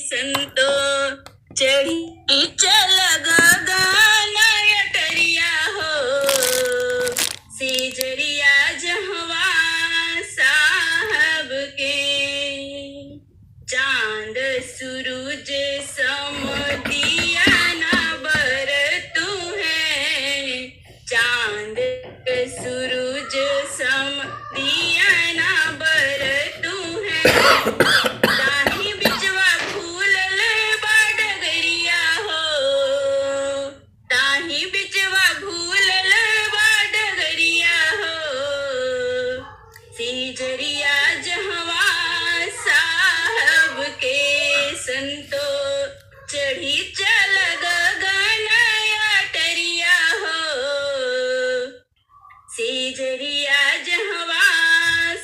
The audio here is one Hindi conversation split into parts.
संतो चढ़ी चल गाना अटरिया हो सेजरिया जहवा साहब के चांद सूरज समदिया ना बर तू है चांद सूरज समदिया ना बर तू है ताही बिचवा फूलल बाडगरिया हो ताही बिचवा फूलल बाडगरिया हो सेजरिया जहवा साहब के संतो चढ़ी चल गगना अटरिया हो सेजरिया जहवा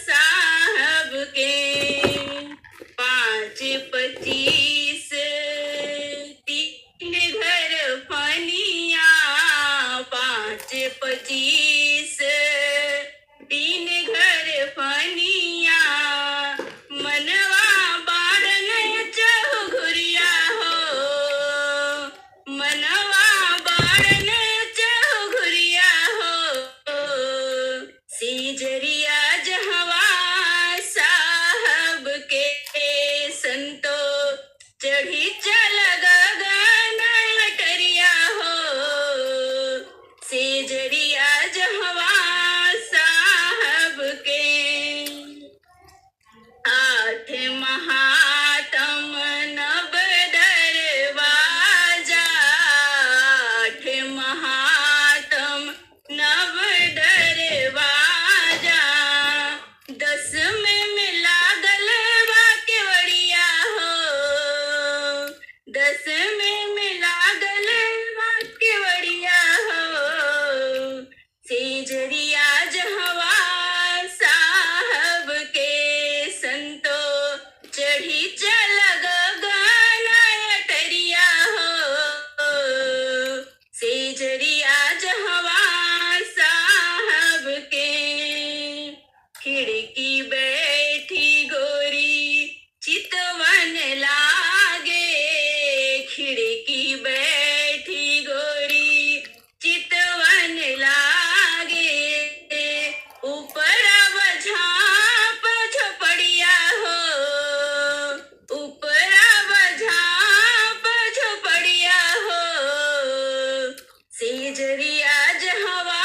साहब के 5-25 तीन घर फनिया 5-25 तीन घर फनिया मनवा बारन चहुघुरिया हो मनवा बारन चहुघुरिया हो सेजरिया जहवा साहब के संतो चढ़ी चल गगना अटरिया हो सेजरिया जहवा साहब के 8 महात्म नव दरवाजा 8 महात्म नव दरवाजा 10 में लागल बा केवड़िया हो 10 में लागल बा केवड़िया हो सेजरिया जहवा साहब के संतो चढ़ी चल गगना अटरिया हो सेजरिया जहवा साहब के खिड़की बैठी गोरी चितवन लागे खिड़की बैठी गोरी चितवन लागे ऊपर झाँप झोपड़िया हो ऊपर झाँप झोपड़िया हो सेजरिया जहवा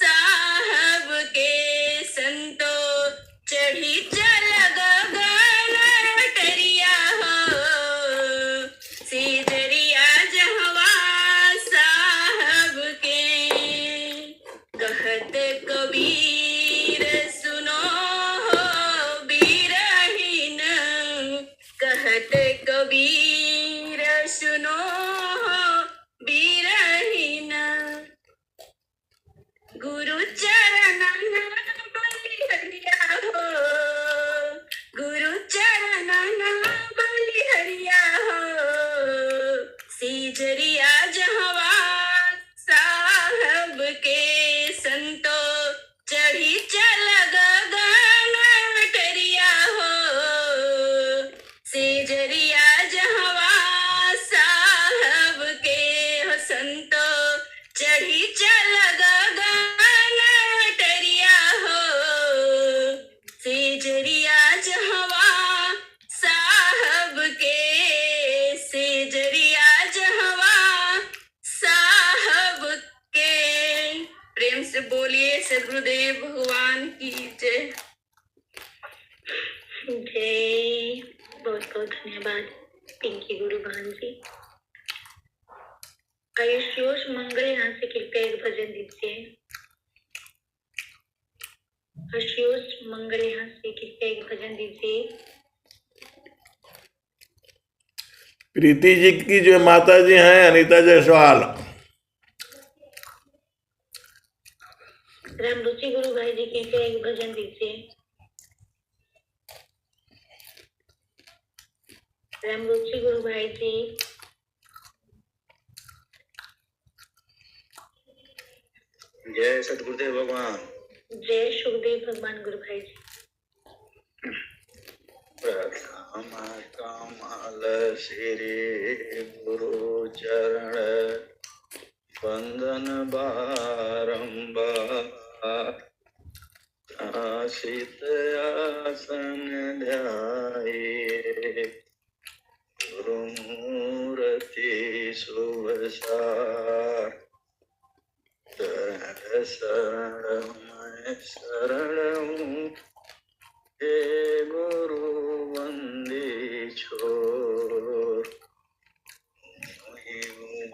साहब के संतो चढ़ी चल गगना अटरिया हो सेजरिया जहवा साहब के कहत कबीर सुनो हो बीरहीन कहत कबीर सुनो हो बीरहीन गुरु चरण बलिहरिया हो गुरु चरण बलिहरिया हो सेजरिया जहवा साहब के संतो चढ़ी चल गगना अटरिया हो सेजरिया जहवा साहब के हो संतो चढ़ी चल गगना अटरिया हो सेजरिया जहवा साहब के सेजरिया जहवा साहब के प्रेम से बोलिए सदगुरुदेव भगवान की जय जय। बहुत बहुत धन्यवाद पिंकी गुरु बहन जी। आयुष्योष मंगल यहाँ से कृपया एक भजन दीजिए। आयुष्योष मंगल यहाँ से कृपया एक भजन दीजिए। प्रीति जी की जो माता जी हैं अनीता जायसवाल। रामरुचि गुरु भाई जी कृपया एक भजन दीजिए। रामरुचि गुरु भाई जी। जय सतगुरुदेव भगवान। जय सुखदेव भगवान गुरु भाई जी। प्रार्थना कमल श्री गुरु चरण वंदन बारंबार आशित आसन ध्याये गुरुमूर्ति शुभसार शरण मैं शरण हूँ हे गुरु वंदे छोर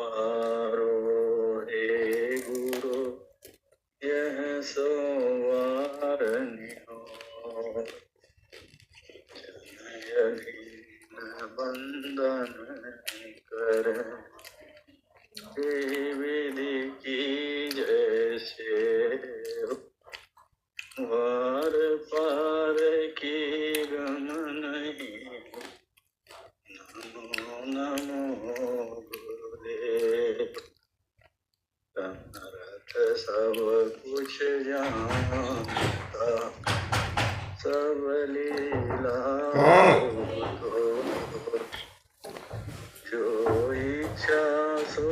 मारो हे गुरु यह सोवार बंधन कर विधि की जैसे वार पार की गम नहीं नमो नमो गुरुदेव रथ सब कुछ जानता सब लीला जो इच्छा सो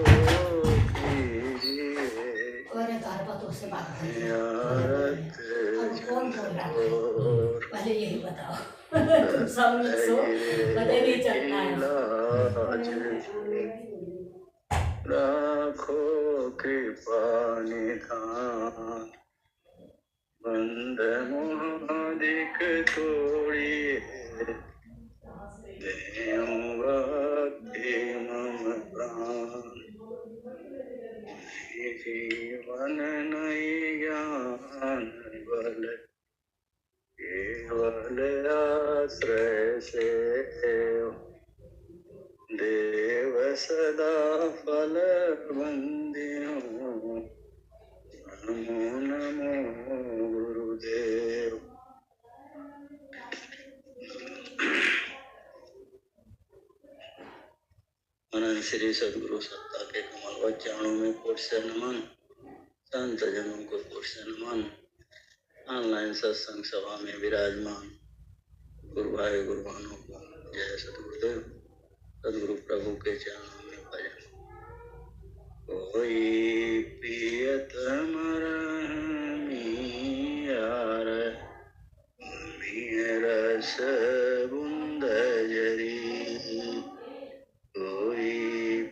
कीजिए पहले यही बताओ तुम सब लोग सो पता नहीं चलना है राखो कृपा निधान बंद मोहादिक तोड़िए देहु भक्ति मम प्राण जीवन नहीं ज्ञान बल केवल आश्रय से देव सदा फल बंदियों नमो नमो गुरुदेव अनंत श्री सदगुरु सत्ता के कमल वचनों में कोट से नमन संत जनों को कोट से नमन ऑनलाइन सत्संग सभा में विराजमान गुरु भाई गुरु बहनों को जय सदगुरुदेव सदगुरु प्रभु के चरणों में भजन कोई प्रियतम यार रस बुंद जरी कोई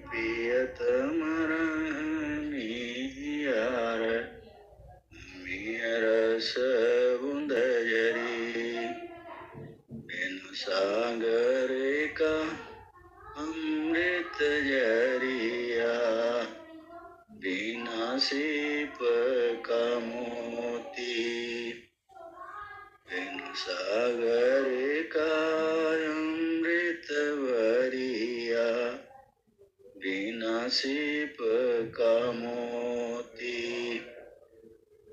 प्रियतम यार रस बुंद जरी बिन सागर का अमृत जरिया बिना सीप का मोती बिन सागर का अमृत भरिया बिना सीप का मोती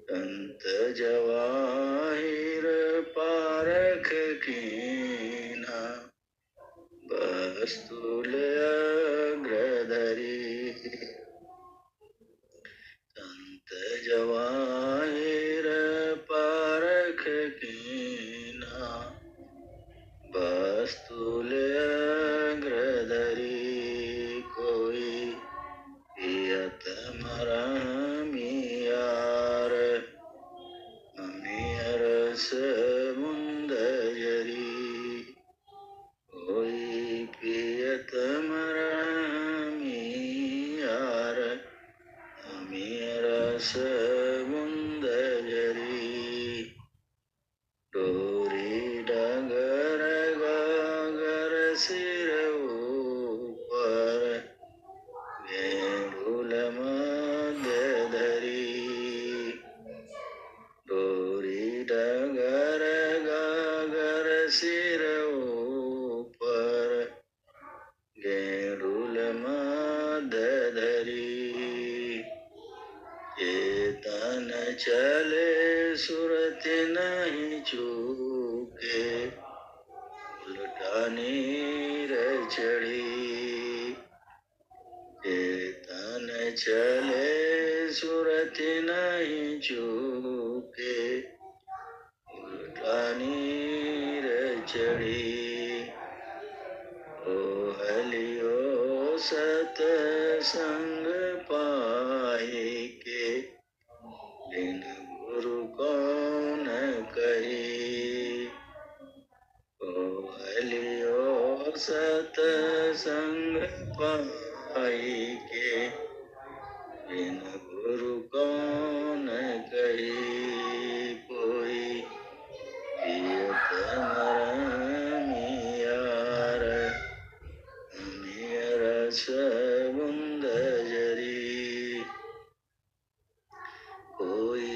संत जवाहिर पारख कीना बस्तुल अग्रधरी संत जवाहिर पारख कीना बस्तुल अग्रधरी कोई प्रियतम यार रस बुंद जरी कोई प्रियतम यार रस बुंद जरी डोरी डगर गागर सिर ऊपर गेंडुल मध्य धरी डोरी डगर गागर सिर ऊपर गेंडुल मध्य धरी चेतन चले सुरत नहीं चूके उल्टा नीर चढ़ी चेतन चले सुरत नहीं चूके उल्टा नीर चढ़ी लियो सतसंग पाए के, बिन गुरु कौन कही। लियो सतसंग पाए के, बिन गुरु कौन कही। कोई प्रियतम रमियार, रस बुंद जरी। कोई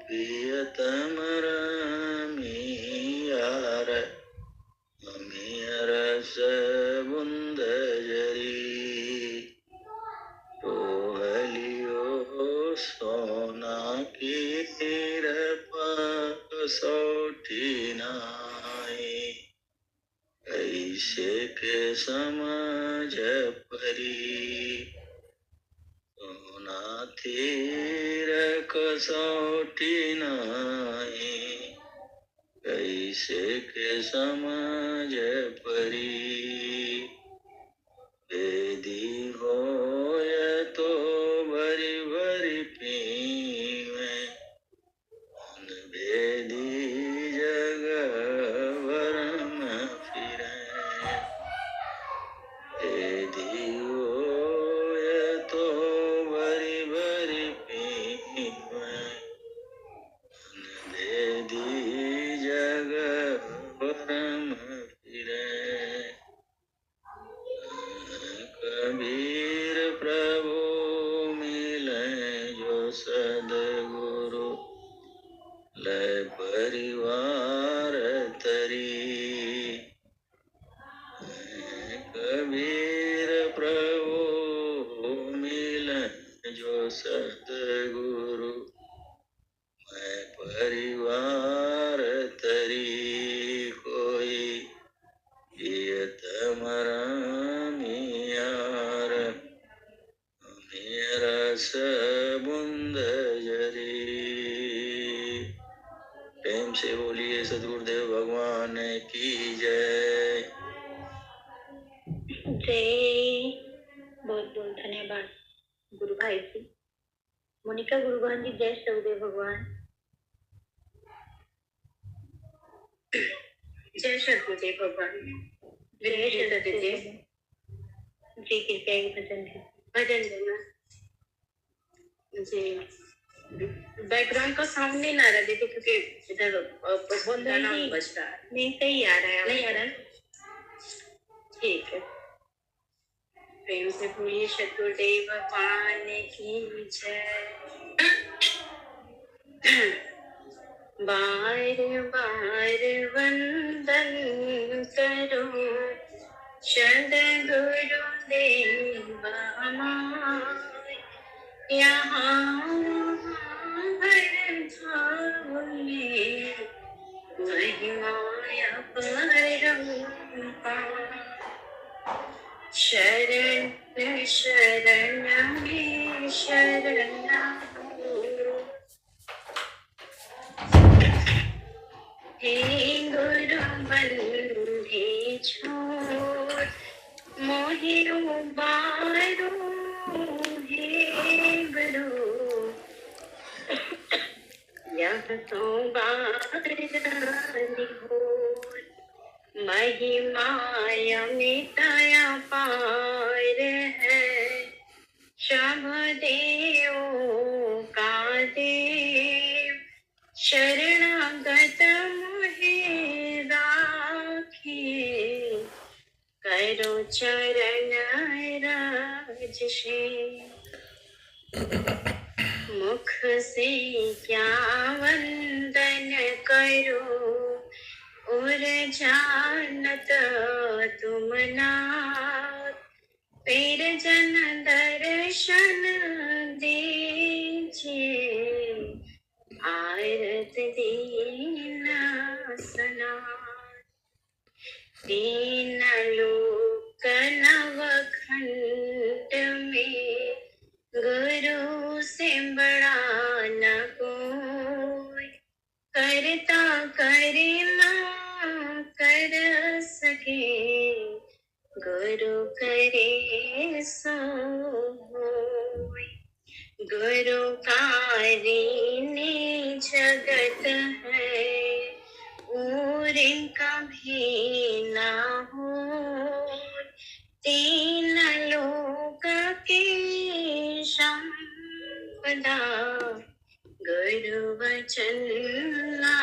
प्रियतम रमियार, रस बुंद जरी। टोहलियो सोना की कसौटी नाई, ऐसे के समझ परी। सोना तीर कसौटी नाई, कैसे के समझ परी। वेदी होय तो भरी भरी पीवे, अनभेदी जग भरम फिरे। वेदी होय तो भरी भरी पीवे, अनभेदी जग भरम फिरे। कबीर प्रभु मिले जो सदगुरु, लय परिवार तरी। कबीर प्रभु मिले जो सदगुरु, मैं परिवार तरी। कोई प्रियतम रमियार, रस बुंद जरी। प्रेम से बोलिए सद्गुरुदेव भगवान की जय। जय। बहुत बहुत धन्यवाद गुरु भाई जी। मोनिका गुरु बहन जी, जय सदगुरुदेव भगवान। जय सद्गुरुदेव भगवान। जय सद्गुरुदेव जी। कृपया एक भजन है, भजन देना जी। बैकग्राउंड का साउंड नहीं आ रहा, देखो क्योंकि इधर बहुत गाना बज रहा है। नहीं सही आ रहा है, नहीं आ रहा, ठीक है। प्रेम से बोलिए सद्गुरुदेव भगवान की जय। बार बार वंदन करो सद्गुरुदेव हमारे, यहाँ हर भाव में महिमाया परम्पार। शरण शरण में शरण हे गुरु बंदे छोड़, मोहि उबारो हे गुरु। यह तो बारदानी हो, महिमाया मिटाया पार है। सब देवों का देव, शरणागत मोहे राखिए। करो चरण राज से, मुख से क्या वंदन करो, और जानत तुम नाथ। फिर जन दर्शन दीजिए, आरत दीना सनाथ। दीन लोक नवखंड में, गुरु से बड़ा न कोई। करता करे ना कर सके, गुरु करे सो होय। गुरुकारिणी जगत है, और कभी ना हो। तीन लोक की संपदा, गुरु वचन ना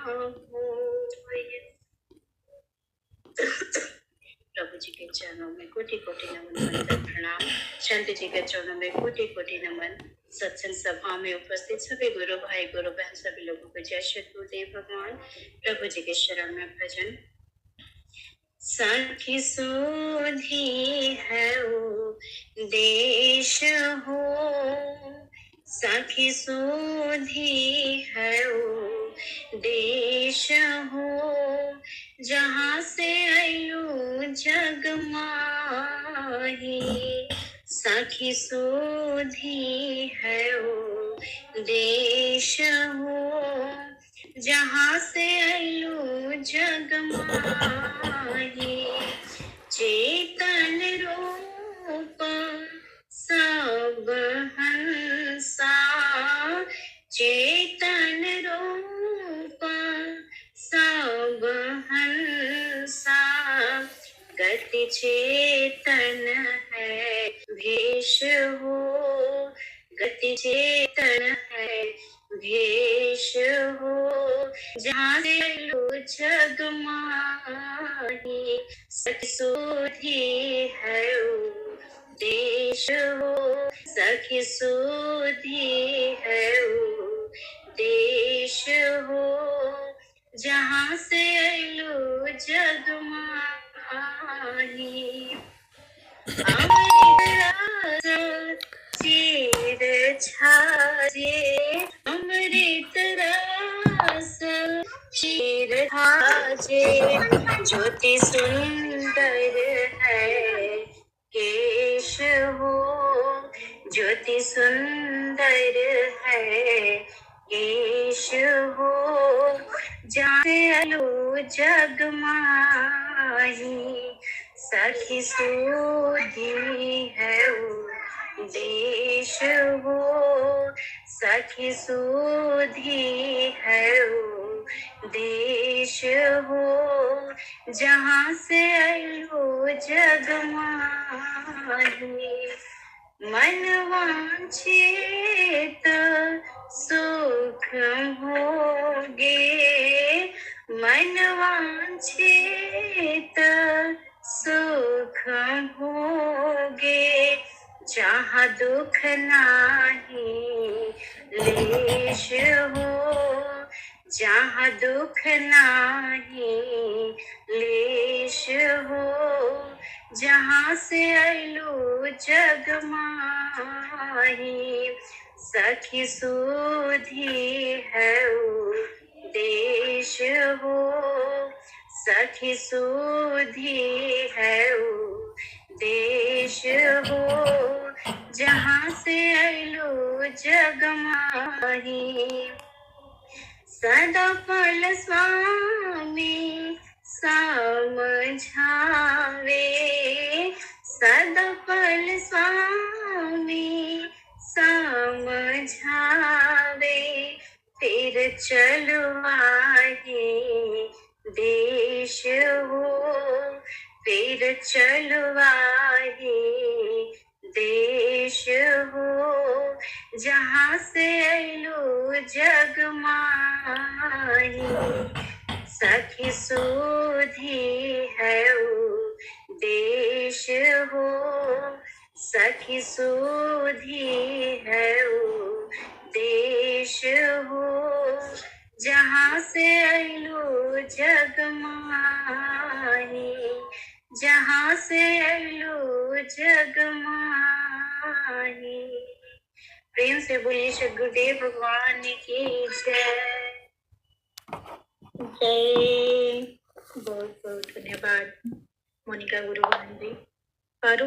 होय। प्रभु जी के चरणों में कोटि कोटि नमन, वंदन प्रणाम। शांति जी के चरणों में कोटि कोटि नमन। सत्संग सभा में उपस्थित सभी गुरु भाई गुरु बहन सभी लोगों को जय श्री गुरुदेव भगवान। प्रभु जी के शरण में भजन। सखी सोधी है वो देश हो, सखी सोधी है वो देश हो। जहाँ से आयु जग माही, सखी सोधी है वो देश हो। जहाँ से आयु जग माही, चेतन रूप सब हंसा, चेतन रूप सब हंसा। गति चेतन है भेष हो, गति चेतन है भेष हो। जहाँ से लो जग माही, सखी सोधी है वो देश हो, सखी सोधी है वो देश हो। जहाँ से लो जग माही, अमृत रस चीर छाजे, अमृत रस चीर छाजे। ज्योति सुंदर है केश हो, ज्योति सुंदर है केश हो। जाने लो जग माही, सखी सोधी है वो देश हो, सखी सोधी है वो देश हो। जहाँ से आयो जग माही, मन वांछित सुख भोगे, मन वांछित सुख भोगे। जहाँ दुख नाही लेश हो, जहाँ दुख नाही लेश हो। जहाँ से आयलो जग माही, सखी सोधी है वो देश हो, सखी सोधी है वो देश हो। जहाँ से आयलो जग माही, सदा फल स्वामी समझावे, सदा फल स्वामी समझावे। फिर चलवाहे देश हो, फिर चलवाहे देश हो। जहाँ से आयलो जग माही, सखी सोधी है वो देश हो, सखी सोधी है वो देश हो। जहाँ से आयलो जग माही, जहाँ से आयलो जग माही। प्रेम से बोलिए श्री गुरुदेव भगवान की जय। जय। बहुत बहुत धन्यवाद मोनिका गुरु बहन जी। पारू